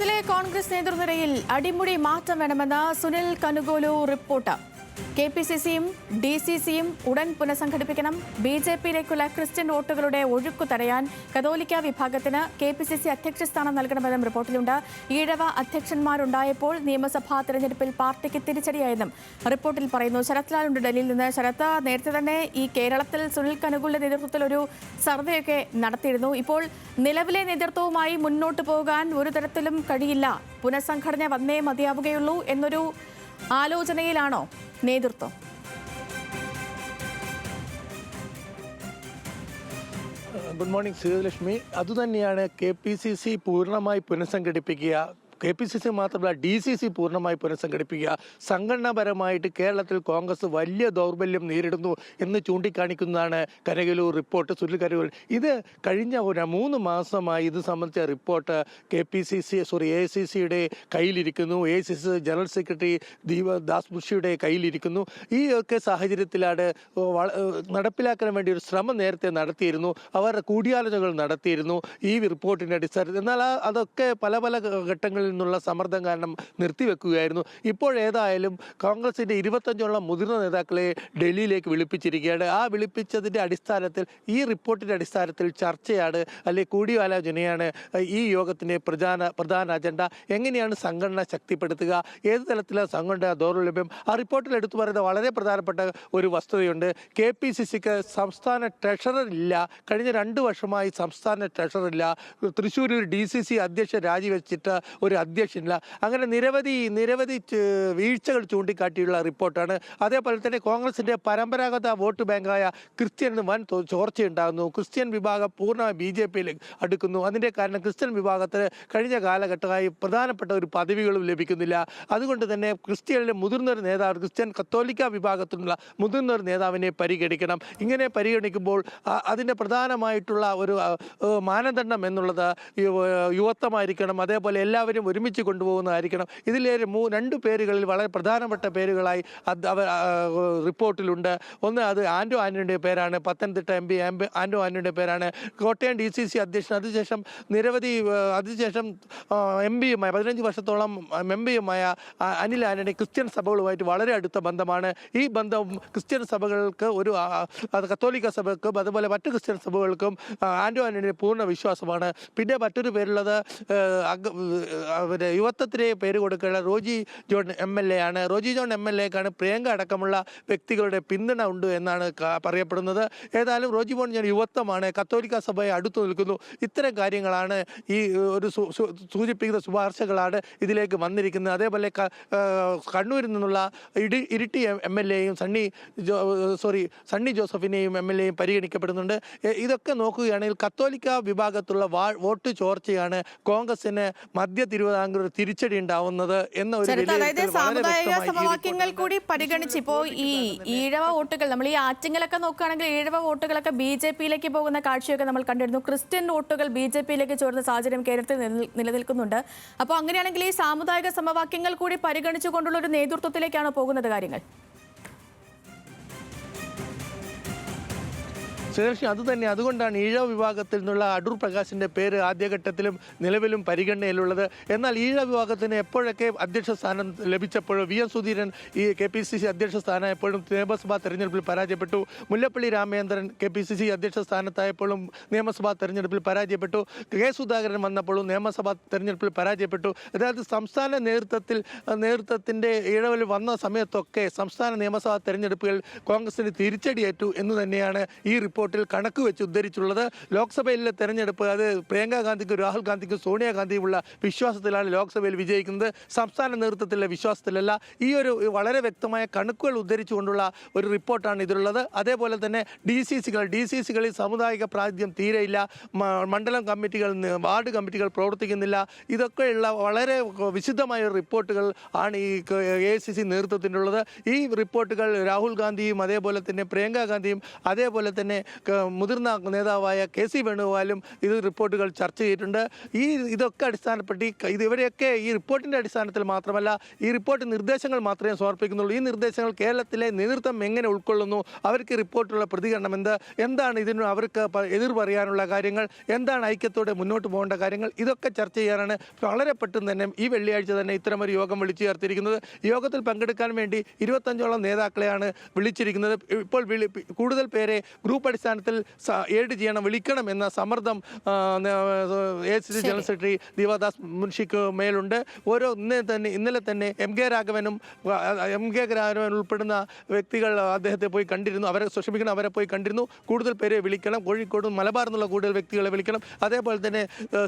കേരളത്തിലെ കോൺഗ്രസ് നേതൃനിരയിൽ അടിമുടി മാറ്റം വേണമെന്ന് സുനിൽ കനുഗോലു റിപ്പോർട്ട്. കെപിസിസിയും ഡിസിസിയും ഉടൻ പുനഃസംഘടിപ്പിക്കണം. ബിജെപിയിലേക്കുള്ള ക്രിസ്ത്യൻ വോട്ടുകളുടെ ഒഴുക്കു തടയാൻ കത്തോലിക്ക വിഭാഗത്തിന് കെപിസിസി അധ്യക്ഷ സ്ഥാനം നൽകണമെന്നും റിപ്പോർട്ടിലുണ്ട്. ഈഴവ അധ്യക്ഷന്മാരുണ്ടായപ്പോൾ നിയമസഭാ തെരഞ്ഞെടുപ്പിൽ പാർട്ടിക്ക് തിരിച്ചടിയായെന്നും റിപ്പോർട്ടിൽ പറയുന്നു. ശരത് ലാലുണ്ട് ഡൽഹിയിൽ നിന്ന്. ശരത്, നേരത്തെ തന്നെ ഈ കേരളത്തിൽ സുനിൽ കനുഗോലിന്റെ നേതൃത്വത്തിൽ ഒരു സർവേയൊക്കെ നടത്തിയിരുന്നു. ഇപ്പോൾ നിലവിലെ നേതൃത്വവുമായി മുന്നോട്ട് പോകാൻ ഒരു തരത്തിലും കഴിയില്ല, പുനഃസംഘടന വന്നേ മതിയാവുകയുള്ളൂ എന്നൊരു ആലോചനയിലാണോ നേതൃത്വം? Good morning Sreelakshmi. അതുതന്നെയാണ് KPCC പൂർണ്ണമായി പുനഃസംഘടിപ്പിക്കുക. KPCC മാത്രമല്ല DCC പൂർണ്ണമായി പുനഃസംഘടിപ്പിക്കുക. സംഘടനാപരമായിട്ട് കേരളത്തിൽ കോൺഗ്രസ് വലിയ ദൗർബല്യം നേരിടുന്നു എന്ന് ചൂണ്ടിക്കാണിക്കുന്നതാണ് കനകലൂർ റിപ്പോർട്ട്. സുനിൽ കനകലൂർ ഇത് കഴിഞ്ഞ 3 മാസമായി ഇത് സംബന്ധിച്ച റിപ്പോർട്ട് AICCയുടെ കയ്യിലിരിക്കുന്നു. AICC ജനറൽ സെക്രട്ടറി ദീപദാസ് മുൻഷിയുടെ കയ്യിലിരിക്കുന്നു. ഈ ഒക്കെ സാഹചര്യത്തിലാണ് നടപ്പിലാക്കാൻ വേണ്ടി ഒരു ശ്രമം നേരത്തെ നടത്തിയിരുന്നു. അവർ കൂടിയാലോചനകൾ നടത്തിയിരുന്നു ഈ റിപ്പോർട്ടിൻ്റെ അടിസ്ഥാനത്തിൽ. എന്നാൽ അതൊക്കെ പല ഘട്ടങ്ങളിൽ നിന്നുള്ള സമ്മർദ്ദം കാരണം നിർത്തിവെക്കുകയായിരുന്നു. ഇപ്പോഴേതായാലും കോൺഗ്രസിന്റെ 25ഓളം മുതിർന്ന നേതാക്കളെ ഡൽഹിയിലേക്ക് വിളിപ്പിച്ചിരിക്കുകയാണ്. ആ വിളിപ്പിച്ചതിന്റെ അടിസ്ഥാനത്തിൽ ഈ റിപ്പോർട്ടിന്റെ അടിസ്ഥാനത്തിൽ ചർച്ചയാണ്, അല്ലെങ്കിൽ കൂടിയാലോചനയാണ് ഈ യോഗത്തിന്റെ പ്രധാന അജണ്ട. എങ്ങനെയാണ് സംഘടന ശക്തിപ്പെടുത്തുക, ഏത് തലത്തിലാണ് സംഘടന ദൗർലഭ്യം. ആ റിപ്പോർട്ടിൽ എടുത്തു പറയുന്ന വളരെ പ്രധാനപ്പെട്ട ഒരു വസ്തുതയുണ്ട്. KPCCക്ക് സംസ്ഥാന ട്രഷറർ ഇല്ല. കഴിഞ്ഞ 2 വർഷമായി സംസ്ഥാന ട്രഷറർ ഇല്ല. തൃശ്ശൂർ DCC അധ്യക്ഷൻ രാജിവെച്ചിട്ട് ഒരു അധ്യക്ഷനില്ല. അങ്ങനെ നിരവധി വീഴ്ചകൾ ചൂണ്ടിക്കാട്ടിയുള്ള റിപ്പോർട്ടാണ്. അതേപോലെ തന്നെ കോൺഗ്രസിന്റെ പരമ്പരാഗത വോട്ട് ബാങ്കായ ക്രിസ്ത്യൻ വൻ ചോർച്ചയുണ്ടാകുന്നു. ക്രിസ്ത്യൻ വിഭാഗം പൂർണ്ണമായി BJPയിലേക്ക് അടുക്കുന്നു. അതിന്റെ കാരണം ക്രിസ്ത്യൻ വിഭാഗത്തിന് കഴിഞ്ഞ കാലഘട്ടമായി പ്രധാനപ്പെട്ട ഒരു പദവികളും ലഭിക്കുന്നില്ല. അതുകൊണ്ട് തന്നെ ക്രിസ്ത്യനിലെ മുതിർന്നൊരു നേതാവ്, ക്രിസ്ത്യൻ കത്തോലിക്ക വിഭാഗത്തിലുള്ള മുതിർന്നൊരു നേതാവിനെ പരിഗണിക്കണം. ഇങ്ങനെ പരിഗണിക്കുമ്പോൾ അതിന്റെ പ്രധാനമായിട്ടുള്ള ഒരു മാനദണ്ഡം എന്നുള്ളത് യുവത്വമായിരിക്കണം. അതേപോലെ എല്ലാവരും ഒരുമിച്ച് കൊണ്ടുപോകുന്നതായിരിക്കണം. ഇതിലെ 2 പേരുകളിൽ വളരെ പ്രധാനപ്പെട്ട പേരുകളായി റിപ്പോർട്ടിലുണ്ട്. ഒന്ന് അത് ആന്റോ ആന്റണിയുടെ പേരാണ്. പത്തനംതിട്ട MP ആന്റോ ആന്റണിയുടെ പേരാണ്. കോട്ടയം DCC അധ്യക്ഷൻ, അതിനുശേഷം MP-യുമായ 15 വർഷത്തോളം MP-യുമായ അനിൽ ആന്റണി ക്രിസ്ത്യൻ സഭകളുമായിട്ട് വളരെ അടുത്ത ബന്ധമാണ്. ഈ ബന്ധം ക്രിസ്ത്യൻ സഭകൾക്ക് കത്തോലിക്ക സഭകൾക്കും അതുപോലെ മറ്റു ക്രിസ്ത്യൻ സഭകൾക്കും ആന്റോ ആന്റണിയുടെ പൂർണ്ണ വിശ്വാസമാണ്. പിന്നെ മറ്റൊരു പേരുള്ളത് യുവത്വത്തിലെ പേര് കൊടുക്കുന്ന റോജി ജോൺ MLA ആണ്. റോജി ജോൺ MLAക്കാണ് പ്രിയങ്ക അടക്കമുള്ള വ്യക്തികളുടെ പിന്തുണ ഉണ്ട് എന്നാണ് പറയപ്പെടുന്നത്. ഏതായാലും റോജി ജോൺ യുവത്വമാണ്, കത്തോലിക്ക സഭയെ അടുത്തു നിൽക്കുന്നു. ഇത്തരം കാര്യങ്ങളാണ് ഈ ഒരു സൂചിപ്പിക്കുന്ന ശുപാർശകളാണ് ഇതിലേക്ക് വന്നിരിക്കുന്നത്. അതേപോലെ കണ്ണൂരിൽ നിന്നുള്ള ഇരിട്ടി MLAയും സണ്ണി ജോസഫിനെയും MLAയും പരിഗണിക്കപ്പെടുന്നുണ്ട്. ഇതൊക്കെ നോക്കുകയാണെങ്കിൽ കത്തോലിക്ക വിഭാഗത്തിലുള്ള വോട്ട് ചോർച്ചയാണ് കോൺഗ്രസിന് മധ്യ തിരുവിതാംകൂർ തിരിച്ചടി ഉണ്ടാവുന്നത് എന്ന ഒരു സാമുദായിക സമവാക്യങ്ങൾ കൂടി പരിഗണിച്ച് ഇപ്പോൾ ഈ ഈഴവ വോട്ടുകൾ, നമ്മൾ ഈ ആറ്റിങ്ങലൊക്കെ നോക്കുകയാണെങ്കിൽ ഈഴവ വോട്ടുകളൊക്കെ BJPയിലേക്ക് പോകുന്ന കാഴ്ചയൊക്കെ നമ്മൾ കണ്ടിരുന്നു. ക്രിസ്ത്യൻ വോട്ടുകൾ BJPയിലേക്ക് ചേർന്ന സാഹചര്യം കേരളത്തിൽ നിലനിൽക്കുന്നുണ്ട്. അപ്പോൾ അങ്ങനെയാണെങ്കിൽ ഈ സാമുദായിക സമവാക്യങ്ങൾ കൂടി പരിഗണിച്ചുകൊണ്ടുള്ള ഒരു നേതൃത്വത്തിലേക്കാണ് പോകുന്നത് കാര്യങ്ങൾ? ശ്രീലക്ഷ്മി, അതുകൊണ്ടാണ് ഈഴവ വിഭാഗത്തിൽ നിന്നുള്ള അടൂർ പ്രകാശിൻ്റെ പേര് ആദ്യഘട്ടത്തിലും നിലവിലും പരിഗണനയിലുള്ളത്. എന്നാൽ ഈഴവ വിഭാഗത്തിന് എപ്പോഴൊക്കെ അധ്യക്ഷ സ്ഥാനം ലഭിച്ചപ്പോഴും VN സുധീരൻ ഈ KPCC അധ്യക്ഷ സ്ഥാനമായപ്പോഴും നിയമസഭാ തെരഞ്ഞെടുപ്പിൽ പരാജയപ്പെട്ടു. മുല്ലപ്പള്ളി രാമചന്ദ്രൻ KPCC അധ്യക്ഷ സ്ഥാനത്തായപ്പോഴും നിയമസഭാ തെരഞ്ഞെടുപ്പിൽ പരാജയപ്പെട്ടു. K സുധാകരൻ വന്നപ്പോഴും നിയമസഭാ തെരഞ്ഞെടുപ്പിൽ പരാജയപ്പെട്ടു. അതായത് സംസ്ഥാന നേതൃത്വത്തിൻ്റെ ഈഴവിൽ വന്ന സമയത്തൊക്കെ സംസ്ഥാന നിയമസഭാ തെരഞ്ഞെടുപ്പുകൾ കോൺഗ്രസിന് തിരിച്ചടിയേറ്റു എന്ന് തന്നെയാണ് ഈ റിപ്പോർട്ടിൽ കണക്ക് വെച്ച് ഉദ്ധരിച്ചുള്ളത്. ലോക്സഭയിലെ തെരഞ്ഞെടുപ്പ് അത് പ്രിയങ്ക ഗാന്ധിക്കും രാഹുൽ ഗാന്ധിക്കും സോണിയാഗാന്ധിയുമുള്ള വിശ്വാസത്തിലാണ് ലോക്സഭയിൽ വിജയിക്കുന്നത്, സംസ്ഥാന നേതൃത്വത്തിലെ വിശ്വാസത്തിലല്ല. ഈ ഒരു വളരെ വ്യക്തമായ കണക്കുകൾ ഉദ്ധരിച്ചുകൊണ്ടുള്ള ഒരു റിപ്പോർട്ടാണ് ഇതിലുള്ളത്. അതേപോലെ തന്നെ DCCകളിൽ സാമുദായിക പ്രാതിനിധ്യം തീരെയില്ല. മണ്ഡലം കമ്മിറ്റികൾ, വാർഡ് കമ്മിറ്റികൾ പ്രവർത്തിക്കുന്നില്ല. ഇതൊക്കെയുള്ള വളരെ വിശുദ്ധമായ റിപ്പോർട്ടുകൾ ആണ് ഈ AICC നേതൃത്വത്തിനുള്ളത്. ഈ റിപ്പോർട്ടുകൾ രാഹുൽ ഗാന്ധിയും അതേപോലെ തന്നെ പ്രിയങ്ക ഗാന്ധിയും അതേപോലെ തന്നെ മുതിർന്ന നേതാവായ KC വേണുഗോപാലും ഇത് റിപ്പോർട്ടുകൾ ചർച്ച ചെയ്തിട്ടുണ്ട്. ഇതൊക്കെ അടിസ്ഥാനപ്പെട്ട് ഇവരെയൊക്കെ ഈ റിപ്പോർട്ടിൻ്റെ അടിസ്ഥാനത്തിൽ മാത്രമല്ല, ഈ റിപ്പോർട്ട് നിർദ്ദേശങ്ങൾ മാത്രമേ സമർപ്പിക്കുന്നുള്ളൂ. ഈ നിർദ്ദേശങ്ങൾ കേരളത്തിലെ നേതൃത്വം എങ്ങനെ ഉൾക്കൊള്ളുന്നു, അവർക്ക് റിപ്പോർട്ടിലുള്ള പ്രതികരണം എന്താണ് ഇതിന് അവർക്ക് എതിർ പറയാനുള്ള കാര്യങ്ങൾ, എന്താണ് ഐക്യത്തോടെ മുന്നോട്ട് പോകേണ്ട കാര്യങ്ങൾ, ഇതൊക്കെ ചർച്ച ചെയ്യാനാണ് വളരെ പെട്ടെന്ന് തന്നെ ഈ വെള്ളിയാഴ്ച തന്നെ ഇത്തരമൊരു യോഗം വിളിച്ചു ചേർത്തിരിക്കുന്നത്. യോഗത്തിൽ പങ്കെടുക്കാൻ വേണ്ടി 25ഓളം നേതാക്കളെയാണ് വിളിച്ചിരിക്കുന്നത്. ഇപ്പോൾ കൂടുതൽ പേരെ ഗ്രൂപ്പ് അടിസ്ഥാനത്തിൽ ഏഡ് ചെയ്യണം, വിളിക്കണം എന്ന സമ്മർദ്ദം AICC ജനറൽ സെക്രട്ടറി ദീപദാസ് മുൻഷിക്ക് മേലുണ്ട്. ഇന്നലെ തന്നെ MK രാഘവൻ ഉൾപ്പെടുന്ന വ്യക്തികൾ അദ്ദേഹത്തെ പോയി കണ്ടിരുന്നു. അവരെ പോയി കണ്ടിരുന്നു. കൂടുതൽ പേരെ വിളിക്കണം, കോഴിക്കോടും മലബാർ എന്നുള്ള കൂടുതൽ വ്യക്തികളെ വിളിക്കണം. അതേപോലെ തന്നെ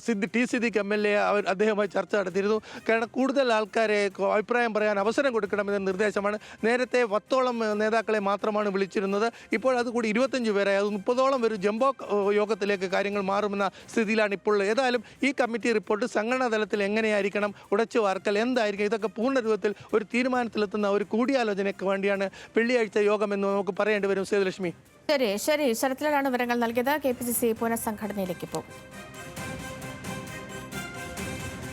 സിദ്ദിഖ് MLA അദ്ദേഹവുമായി ചർച്ച നടത്തിയിരുന്നു. കാരണം കൂടുതൽ ആൾക്കാരെ അഭിപ്രായം പറയാൻ അവസരം കൊടുക്കണമെന്ന നിർദ്ദേശമാണ്. നേരത്തെ 10ഓളം നേതാക്കളെ മാത്രമാണ് വിളിച്ചിരുന്നത്. ഇപ്പോൾ അതുകൂടി 25 പേരായി, അത് 30ഓളം ഒരു ജംബോ യോഗത്തിലേക്ക് കാര്യങ്ങൾ മാറുമെന്ന സ്ഥിതിയിലാണ് ഇപ്പോൾ. ഏതായാലും ഈ കമ്മിറ്റി റിപ്പോർട്ട് സംഘടനാ തലത്തിൽ എങ്ങനെയായിരിക്കണം, ഉടച്ചു വാർക്കൽ എന്തായിരിക്കും, ഇതൊക്കെ പൂർണ്ണ രൂപത്തിൽ ഒരു തീരുമാനത്തിലെത്തുന്ന ഒരു കൂടിയാലോചനയ്ക്ക് വേണ്ടിയാണ് വെള്ളിയാഴ്ച യോഗമെന്ന് നമുക്ക് പറയേണ്ടി വരും. സേതുലക്ഷ്മി. ശരി, ശരത്തിലാണ് വിവരങ്ങൾ നൽകിയത്. KPCC പുനഃസംഘടനയിലേക്ക് പോകും.